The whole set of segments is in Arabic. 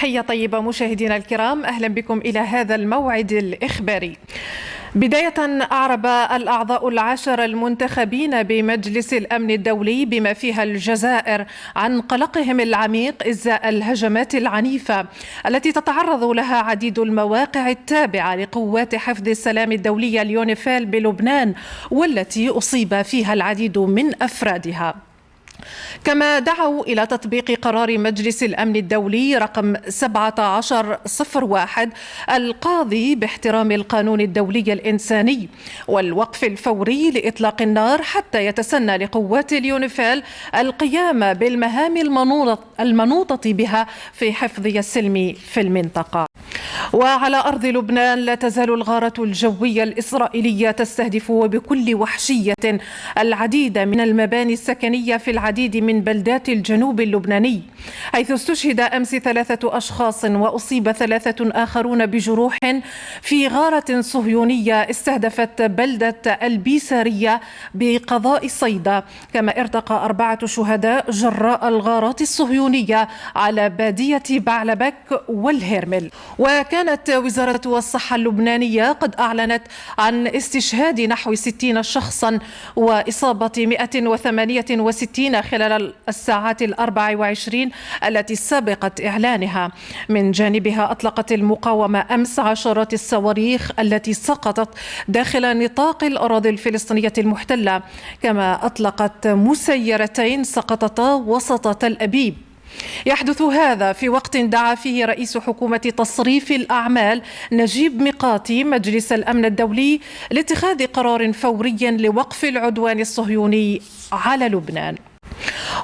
تحية طيبة مشاهدينا الكرام، أهلا بكم إلى هذا الموعد الإخباري. بداية، أعرب الأعضاء العشر المنتخبين بمجلس الأمن الدولي بما فيها الجزائر عن قلقهم العميق إزاء الهجمات العنيفة التي تتعرض لها عديد المواقع التابعة لقوات حفظ السلام الدولية اليونيفيل بلبنان، والتي أصيب فيها العديد من أفرادها. كما دعوا إلى تطبيق قرار مجلس الأمن الدولي رقم 1701 القاضي باحترام القانون الدولي الإنساني والوقف الفوري لإطلاق النار حتى يتسنى لقوات اليونيفيل القيام بالمهام المنوطة بها في حفظ السلم في المنطقة. وعلى أرض لبنان لا تزال الغارة الجوية الإسرائيلية تستهدف بكل وحشية العديد من المباني السكنية في العديد من بلدات الجنوب اللبناني، حيث استشهد أمس 3 أشخاص وأصيب 3 آخرون بجروح في غارة صهيونية استهدفت بلدة البيسارية بقضاء صيدا. كما ارتقى 4 شهداء جراء الغارات الصهيونية على بادية بعلبك والهرمل. وكانت وزارة الصحة اللبنانية قد أعلنت عن استشهاد نحو 60 شخصا وإصابة 168 خلال الساعات 24 التي سبقت إعلانها. من جانبها أطلقت المقاومة أمس عشرات الصواريخ التي سقطت داخل نطاق الأراضي الفلسطينية المحتلة، كما أطلقت مسيرتين سقطتا وسط تل أبيب. يحدث هذا في وقت دعا فيه رئيس حكومة تصريف الأعمال نجيب ميقاتي مجلس الأمن الدولي لاتخاذ قرار فوري لوقف العدوان الصهيوني على لبنان.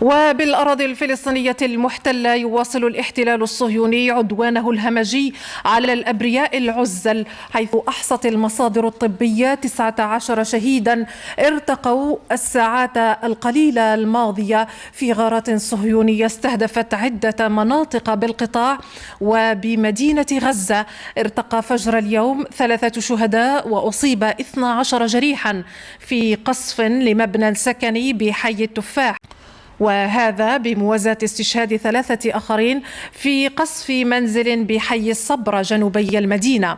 وبالأراضي الفلسطينية المحتلة يواصل الاحتلال الصهيوني عدوانه الهمجي على الأبرياء العزل، حيث أحصت المصادر الطبية 19 شهيدا ارتقوا الساعات القليلة الماضية في غارات صهيونية استهدفت عدة مناطق بالقطاع. وبمدينة غزة ارتقى فجر اليوم 3 شهداء وأصيب 12 جريحا في قصف لمبنى سكني بحي التفاح، وهذا بموازاة استشهاد 3 آخرين في قصف منزل بحي الصبرة جنوبي المدينة.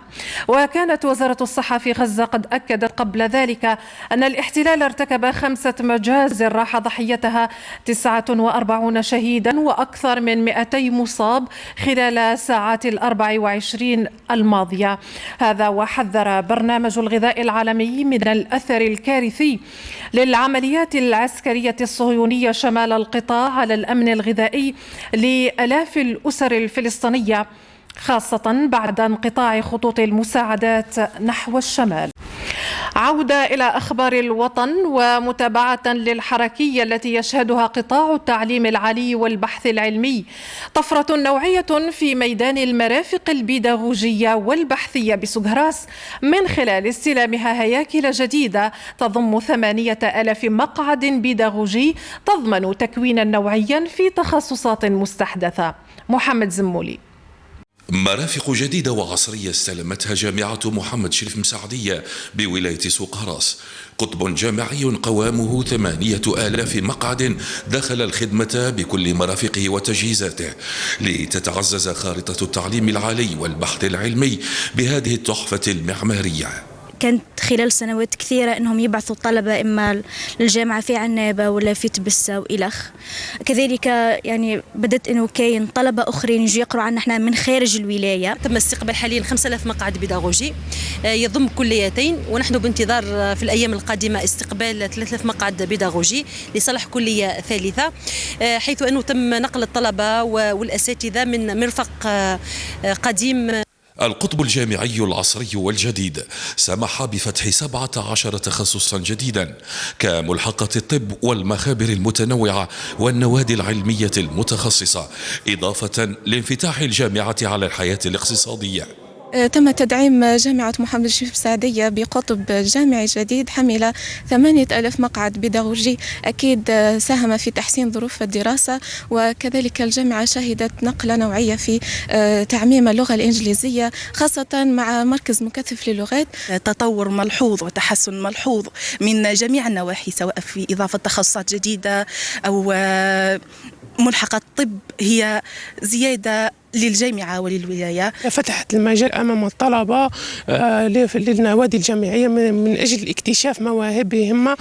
وكانت وزارة الصحة في غزة قد أكدت قبل ذلك أن الاحتلال ارتكب 5 مجازر راح ضحيتها 49 شهيدا وأكثر من 200 مصاب خلال ساعات 24 الماضية. هذا وحذر برنامج الغذاء العالمي من الأثر الكارثي للعمليات العسكرية الصهيونية شمال القطاع على الأمن الغذائي لآلاف الأسر الفلسطينية، خاصة بعد انقطاع خطوط المساعدات نحو الشمال. عودة إلى أخبار الوطن ومتابعة للحركية التي يشهدها قطاع التعليم العالي والبحث العلمي. طفرة نوعية في ميدان المرافق البيداغوجية والبحثية بسقراس من خلال استلامها هياكل جديدة تضم 8000 مقعد بيداغوجي تضمن تكوينا نوعيا في تخصصات مستحدثة. محمد زمولي. مرافق جديدة وعصرية استلمتها جامعة محمد شريف مساعدية بولاية سقراس، قطب جامعي قوامه 8000 مقعد دخل الخدمة بكل مرافقه وتجهيزاته لتتعزز خارطة التعليم العالي والبحث العلمي بهذه التحفة المعمارية. كانت خلال سنوات كثيرة أنهم يبعثوا الطلبة إما للجامعة في عنابة ولا في تبسة وإلخ. كذلك يعني بدأت أنه كاين طلبة أخرين يجوا يقروا عنا احنا من خارج الولاية. تم استقبال حاليا 5000 مقعد بيداغوجي يضم كليتين، ونحن بانتظار في الأيام القادمة استقبال 3000 مقعد بيداغوجي لصالح كلية ثالثة، حيث أنه تم نقل الطلبة والأساتذة من مرفق قديم. القطب الجامعي العصري والجديد سمح بفتح 17 تخصصا جديدا كملحقة الطب والمخابر المتنوعة والنوادي العلمية المتخصصة، إضافة لانفتاح الجامعة على الحياة الاقتصادية. تم تدعيم جامعة محمد شريف مساعدية بقطب جامعي جديد حمل 8000 مقعد بيداغوجي، أكيد ساهم في تحسين ظروف الدراسة، وكذلك الجامعة شهدت نقلة نوعية في تعميم اللغة الإنجليزية خاصة مع مركز مكثف للغات. تطور ملحوظ وتحسن ملحوظ من جميع النواحي، سواء في إضافة تخصصات جديدة أو ملحقة الطب، هي زيادة للجامعة وللولاية. فتحت المجال أمام الطلبة للنوادي الجامعية من أجل اكتشاف مواهبهم،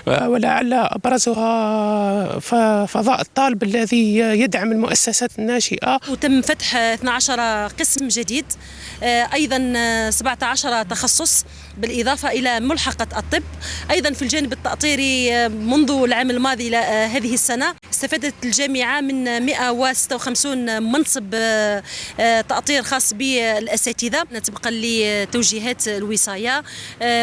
ولعل أبرزها فضاء الطالب الذي يدعم المؤسسات الناشئة. وتم فتح 12 قسم جديد، أيضا 17 تخصص بالإضافة إلى ملحقة الطب. أيضا في الجانب التأطيري منذ العام الماضي إلى هذه السنة استفادت الجامعة من 156 منصب تأطير خاص بالأساتذة طبقا لتوجيهات الوصاية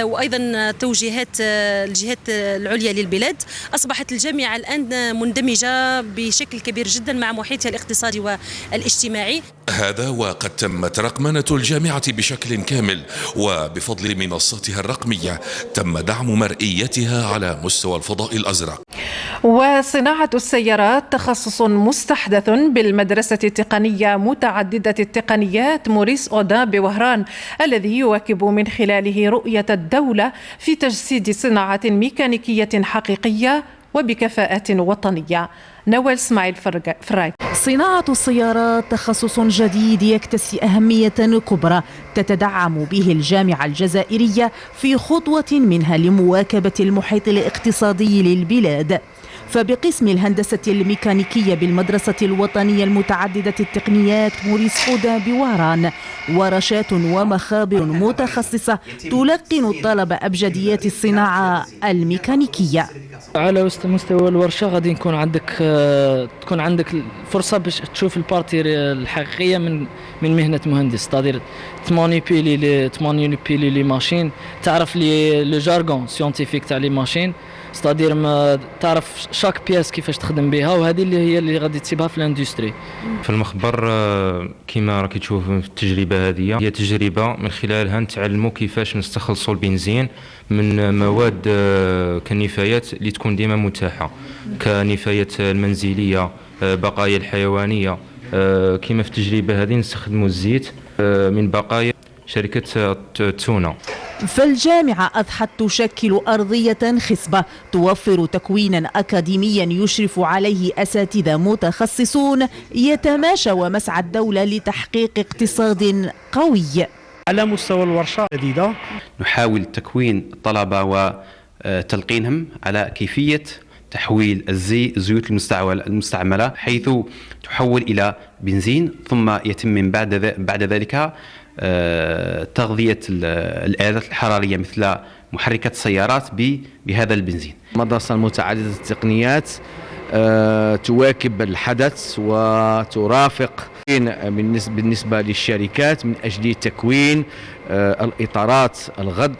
وأيضا توجيهات الجهات العليا للبلاد. أصبحت الجامعة الآن مندمجة بشكل كبير جدا مع محيطها الاقتصادي والاجتماعي. هذا وقد تمت رقمنة الجامعة بشكل كامل، وبفضل منصاتها الرقمية تم دعم مرئيتها على مستوى الفضاء الأزرق. وصناعة السيارات تخصص مستحدث بالمدرسة التقنية متعددة التقنيات موريس أودان بوهران، الذي يواكب من خلاله رؤية الدولة في تجسيد صناعة ميكانيكية حقيقية وبكفاءة وطنية. نوال اسماعيل فراي. صناعة السيارات تخصص جديد يكتسي أهمية كبرى تتدعم به الجامعة الجزائرية في خطوة منها لمواكبة المحيط الاقتصادي للبلاد. فبقسم الهندسة الميكانيكية بالمدرسة الوطنية المتعددة التقنيات موريس أودان بوهران ورشات ومخابر متخصصة تلقن الطلبة أبجديات الصناعة الميكانيكية. على مستوى الورشة غادي تكون عندك الفرصة باش تشوف البارتي الحقيقية من مهنة مهندس، تقدر تمانيبيلي لي ماشين، تعرف لي جارغون سيونتيفيك تاع لي ماشين، ستادير ما تعرف شاك بياس كيفاش تخدم بها، وهذه اللي غادي تصيبها في الاندستري. في المخبر كما راكي تشوف في التجربه هذه هي تجربه من خلالها نتعلموا كيفاش نستخلصوا البنزين من مواد كالنفايات اللي تكون ديما متاحه، كنفايات المنزليه، بقايا الحيوانيه. كما في التجربه هذه نستخدموا الزيت من بقايا شركه تونة. فالجامعة أضحت تشكل أرضية خصبة توفر تكوينا أكاديميا يشرف عليه أساتذة متخصصون يتماشى ومسعى الدولة لتحقيق اقتصاد قوي. على مستوى الورشة الجديدة نحاول تكوين الطلبة وتلقينهم على كيفية تحويل الزيوت المستعملة حيث تحول إلى بنزين، ثم يتم من بعد ذلك تغذية الآلات الحرارية مثل محركات السيارات بهذا البنزين. المدرسة المتعددة التقنيات تواكب الحدث وترافق بالنسبة للشركات من أجل تكوين الإطارات الغد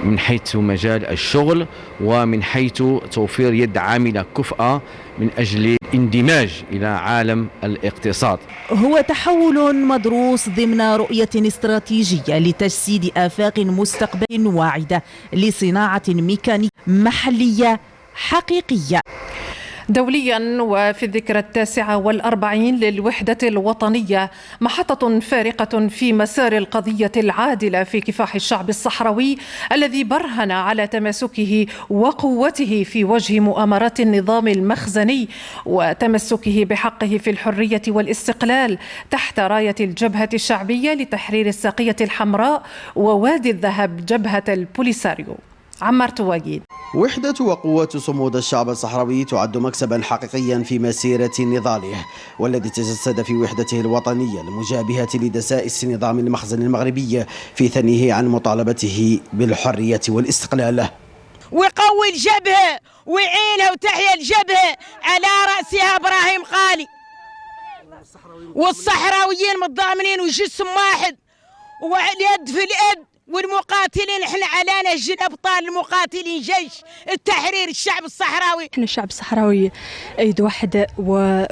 من حيث مجال الشغل ومن حيث توفير يد عاملة كفءة من أجل الاندماج إلى عالم الاقتصاد. هو تحول مدروس ضمن رؤية استراتيجية لتجسيد آفاق مستقبل واعدة لصناعة ميكانيكية محلية حقيقية. دوليا وفي الذكرى 49 للوحدة الوطنية، محطة فارقة في مسار القضية العادلة في كفاح الشعب الصحراوي الذي برهن على تماسكه وقوته في وجه مؤامرات النظام المخزني وتمسكه بحقه في الحرية والاستقلال تحت راية الجبهة الشعبية لتحرير الساقية الحمراء ووادي الذهب جبهة البوليساريو. عمار تواجيد. وحدة وقوة صمود الشعب الصحراوي تعد مكسبا حقيقيا في مسيرة نضاله، والذي تجسد في وحدته الوطنية المجابهة لدسائس نظام المخزن المغربي في ثنيه عن مطالبته بالحرية والاستقلال. وقوي الجبهة وعينها وتحيا الجبهة على رأسها إبراهيم قالي، والصحراويين متضامنين وجسم واحد واليد في اليد، والمقاتلين احنا على نهج الابطال المقاتلين جيش التحرير الشعب الصحراوي. احنا الشعب الصحراوي ايد واحده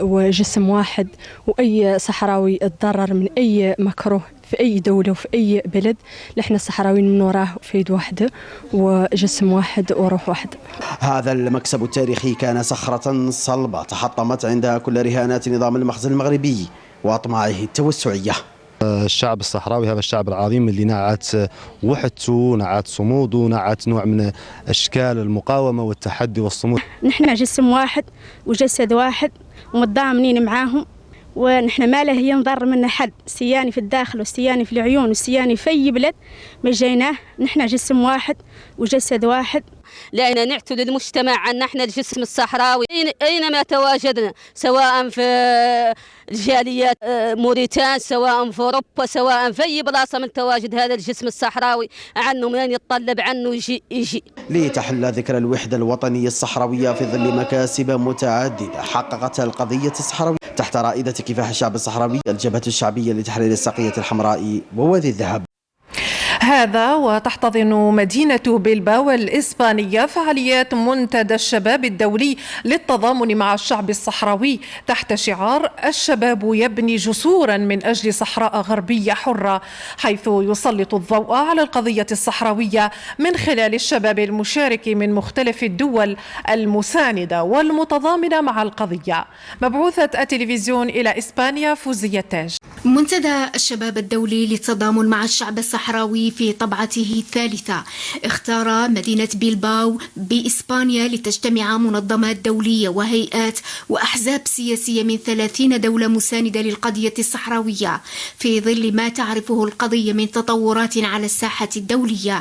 وجسم واحد، واي صحراوي اتضرر من اي مكروه في اي دوله وفي اي بلد، احنا الصحراويين من وراه في ايد واحده وجسم واحد وروح واحده. هذا المكسب التاريخي كان صخرة صلبة تحطمت عندها كل رهانات نظام المخزن المغربي واطماعه التوسعية. الشعب الصحراوي هذا الشعب العظيم اللي نعت وحدته، نعت صموده، نعت نوع من أشكال المقاومة والتحدي والصمود. نحن جسم واحد وجسد واحد ومتضامنين معاهم ونحن ما له هي نضر منا حد، سياني في الداخل وسياني في العيون وسياني في أي بلد ما جيناه، نحن جسم واحد وجسد واحد. لأن نعتد المجتمع أن نحن الجسم الصحراوي أينما تواجدنا، سواء في الجاليات موريتان، سواء في أوروبا، سواء في أي بلاصة من تواجد هذا الجسم الصحراوي، عنه من يتطلب عنه يجي. لتحل ذكرى الوحدة الوطنية الصحراوية في ظل مكاسب متعددة حققتها القضية الصحراوية تحت رائدة كفاح الشعب الصحراوي الجبهة الشعبية لتحرير الساقية الحمراء ووادي الذهب. هذا وتحتضن مدينة بلباو الإسبانية فعاليات منتدى الشباب الدولي للتضامن مع الشعب الصحراوي تحت شعار الشباب يبني جسورا من أجل صحراء غربية حرة، حيث يسلط الضوء على القضية الصحراوية من خلال الشباب المشارك من مختلف الدول المساندة والمتضامنة مع القضية. مبعوثة التلفزيون إلى إسبانيا فوزية تاج. منتدى الشباب الدولي للتضامن مع الشعب الصحراوي في طبعته الثالثة اختار مدينة بيلباو بإسبانيا لتجتمع منظمات دولية وهيئات وأحزاب سياسية من 30 دولة مساندة للقضية الصحراوية في ظل ما تعرفه القضية من تطورات على الساحة الدولية.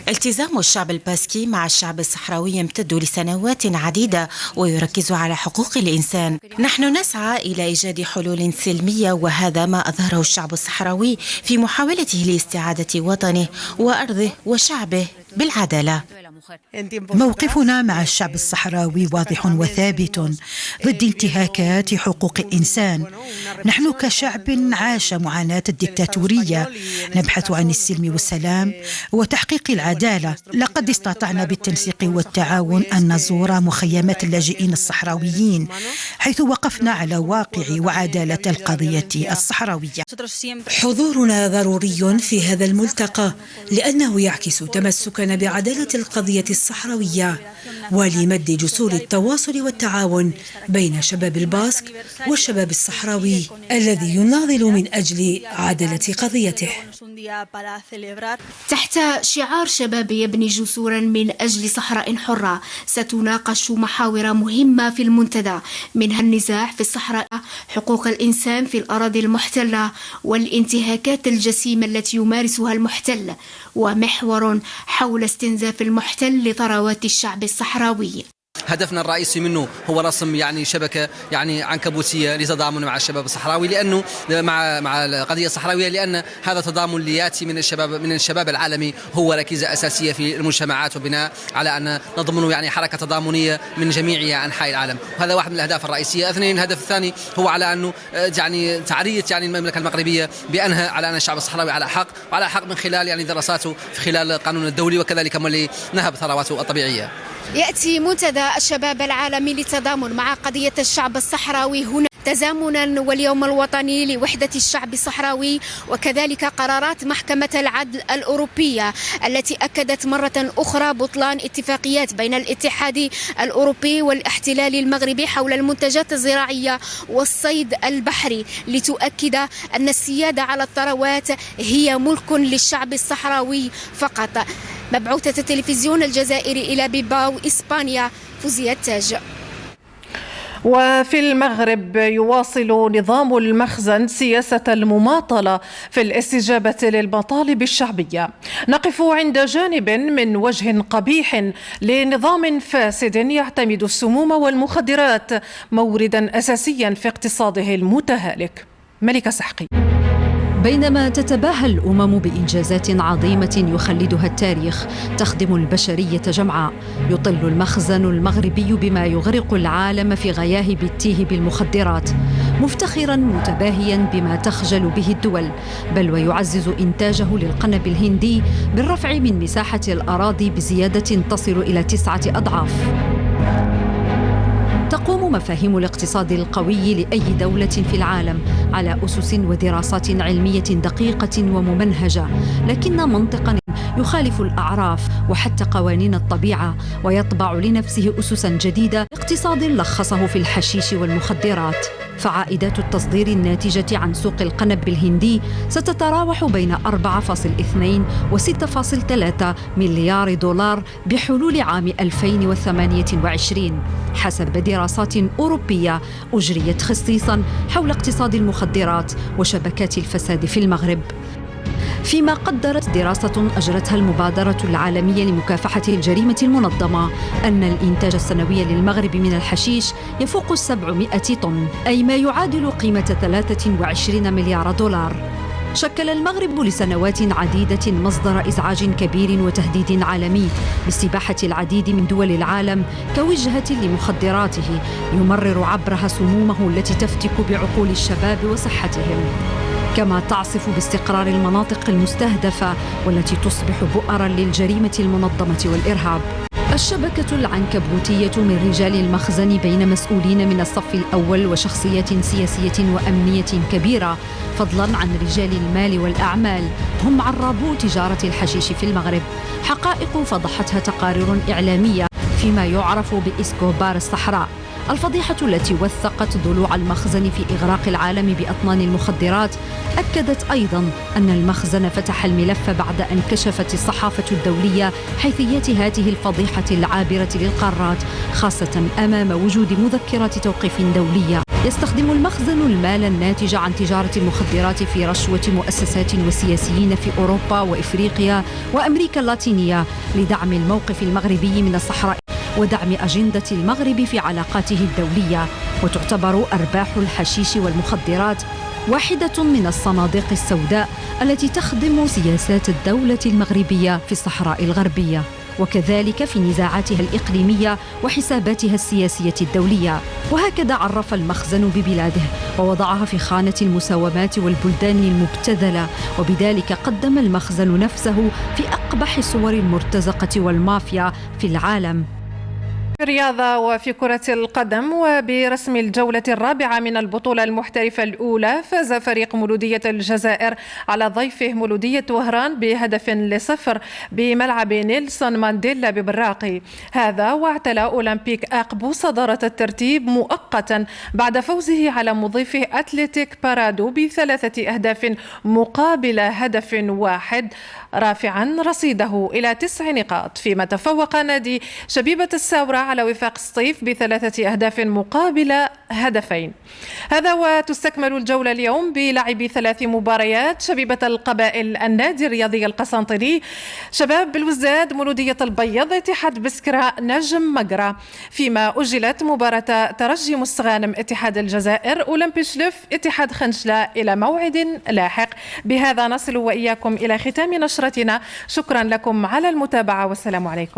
التزام الشعب الباسكي مع الشعب الصحراوي يمتد لسنوات عديدة ويركز على حقوق الإنسان. نحن نسعى إلى إيجاد حلول سلمية، وهذا ما أظهره الشعب الصحراوي في محاولته لاستعادة وطنه وأرضه وشعبه بالعدالة. موقفنا مع الشعب الصحراوي واضح وثابت ضد انتهاكات حقوق الإنسان. نحن كشعب عاش معاناة الدكتاتورية نبحث عن السلم والسلام وتحقيق العدالة. لقد استطعنا بالتنسيق والتعاون أن نزور مخيمات اللاجئين الصحراويين، حيث وقفنا على واقع وعدالة القضية الصحراوية. حضورنا ضروري في هذا الملتقى لأنه يعكس تمسكنا بعدالة القضية الصحراوية ولمد جسور التواصل والتعاون بين شباب الباسك والشباب الصحراوي الذي يناضل من أجل عدالة قضيته. تحت شعار شباب يبني جسورا من أجل صحراء حرة ستناقش محاور مهمة في المنتدى، منها النزاع في الصحراء، حقوق الإنسان في الأراضي المحتلة والانتهاكات الجسيمة التي يمارسها المحتل، ومحور حول استنزاف المحتل لثروات الشعب الصحراوي. هدفنا الرئيسي منه هو رسم شبكة عنكبوتية لتضامن مع الشباب الصحراوي، لأنه مع القضية الصحراوية، لأن هذا تضامن لياتي من الشباب العالمي هو ركيزة أساسية في المجتمعات، وبناء على أن نضمن حركة تضامنية من جميع أنحاء العالم. وهذا واحد من الأهداف الرئيسية. اثنين، الهدف الثاني هو على أنه تعرية المملكة المغربية بأنها على أن الشعب الصحراوي على حق من خلال دراساته في خلال القانون الدولي، وكذلك مولي نهب ثرواته الطبيعية. يأتي منتدى الشباب العالمي للتضامن مع قضية الشعب الصحراوي هنا تزامنا واليوم الوطني لوحدة الشعب الصحراوي، وكذلك قرارات محكمة العدل الأوروبية التي أكدت مرة أخرى بطلان اتفاقيات بين الاتحاد الأوروبي والاحتلال المغربي حول المنتجات الزراعية والصيد البحري، لتؤكد أن السيادة على الثروات هي ملك للشعب الصحراوي فقط. مبعوثة التلفزيون الجزائري إلى بيلباو إسبانيا فوزية تاج. وفي المغرب يواصل نظام المخزن سياسة المماطلة في الاستجابة للمطالب الشعبية. نقف عند جانب من وجه قبيح لنظام فاسد يعتمد السموم والمخدرات موردا أساسيا في اقتصاده المتهالك. ملكة سحقي. بينما تتباهى الأمم بإنجازات عظيمة يخلدها التاريخ تخدم البشرية جمعاء، يطل المخزن المغربي بما يغرق العالم في غياهب التيه بالمخدرات، مفتخراً متباهياً بما تخجل به الدول، بل ويعزز إنتاجه للقنب الهندي بالرفع من مساحة الأراضي بزيادة تصل إلى 9 أضعاف. تقوم مفاهيم الاقتصاد القوي لأي دولة في العالم على أسس ودراسات علمية دقيقة وممنهجة، لكن منطقاً يخالف الأعراف وحتى قوانين الطبيعة، ويطبع لنفسه أسساً جديدة لاقتصاد لخصه في الحشيش والمخدرات. فعائدات التصدير الناتجة عن سوق القنب الهندي ستتراوح بين 4.2 و 6.3 مليار دولار بحلول عام 2028 حسب دراسات أوروبية أجريت خصيصاً حول اقتصاد المخدرات وشبكات الفساد في المغرب. فيما قدرت دراسة أجرتها المبادرة العالمية لمكافحة الجريمة المنظمة أن الإنتاج السنوي للمغرب من الحشيش يفوق 700 طن، أي ما يعادل قيمة 23 مليار دولار. شكل المغرب لسنوات عديدة مصدر إزعاج كبير وتهديد عالمي باستباحة العديد من دول العالم كوجهة لمخدراته يمرر عبرها سمومه التي تفتك بعقول الشباب وصحتهم، كما تعصف باستقرار المناطق المستهدفة والتي تصبح بؤرا للجريمة المنظمة والإرهاب. الشبكة العنكبوتية من رجال المخزن بين مسؤولين من الصف الأول وشخصيات سياسية وأمنية كبيرة، فضلا عن رجال المال والأعمال، هم عرابو تجارة الحشيش في المغرب. حقائق فضحتها تقارير إعلامية فيما يعرف بإسكوبار الصحراء، الفضيحة التي وثقت ضلوع المخزن في إغراق العالم بأطنان المخدرات. أكدت أيضاً أن المخزن فتح الملف بعد أن كشفت الصحافة الدولية حيثيات هذه الفضيحة العابرة للقارات، خاصة أمام وجود مذكرات توقيف دولية. يستخدم المخزن المال الناتج عن تجارة المخدرات في رشوة مؤسسات وسياسيين في أوروبا وإفريقيا وأمريكا اللاتينية لدعم الموقف المغربي من الصحراء ودعم أجندة المغرب في علاقاته الدولية. وتعتبر أرباح الحشيش والمخدرات واحدة من الصناديق السوداء التي تخدم سياسات الدولة المغربية في الصحراء الغربية، وكذلك في نزاعاتها الإقليمية وحساباتها السياسية الدولية. وهكذا عرف المخزن ببلاده ووضعها في خانة المساومات والبلدان المبتذلة، وبذلك قدم المخزن نفسه في أقبح صور المرتزقة والمافيا في العالم. في الرياضة وفي كرة القدم، وبرسم الجولة الرابعة من البطولة المحترفة الأولى، فاز فريق مولودية الجزائر على ضيفه مولودية وهران ب1-0 بملعب نيلسون مانديلا ببراقي. هذا واعتلى أولمبيك أقبو صدارة الترتيب مؤقتا بعد فوزه على مضيفه أتلتيك بارادو ب3 أهداف مقابل هدف واحد، رافعا رصيده إلى 9 نقاط، فيما تفوق نادي شبيبة الساورة على وفاق سطيف ب3 أهداف مقابل هدفين. هذا وتستكمل الجولة اليوم بلعب 3 مباريات: شبيبة القبائل، النادي الرياضي القسنطيني، شباب الوزاد، مولودية البيض، اتحاد بسكرة، نجم مقرة. فيما أجلت مباراة ترجي مستغانم، اتحاد الجزائر، أولمبي شلف، اتحاد خنشلة إلى موعد لاحق. بهذا نصل وإياكم إلى ختام نشرتنا. شكرا لكم على المتابعة والسلام عليكم.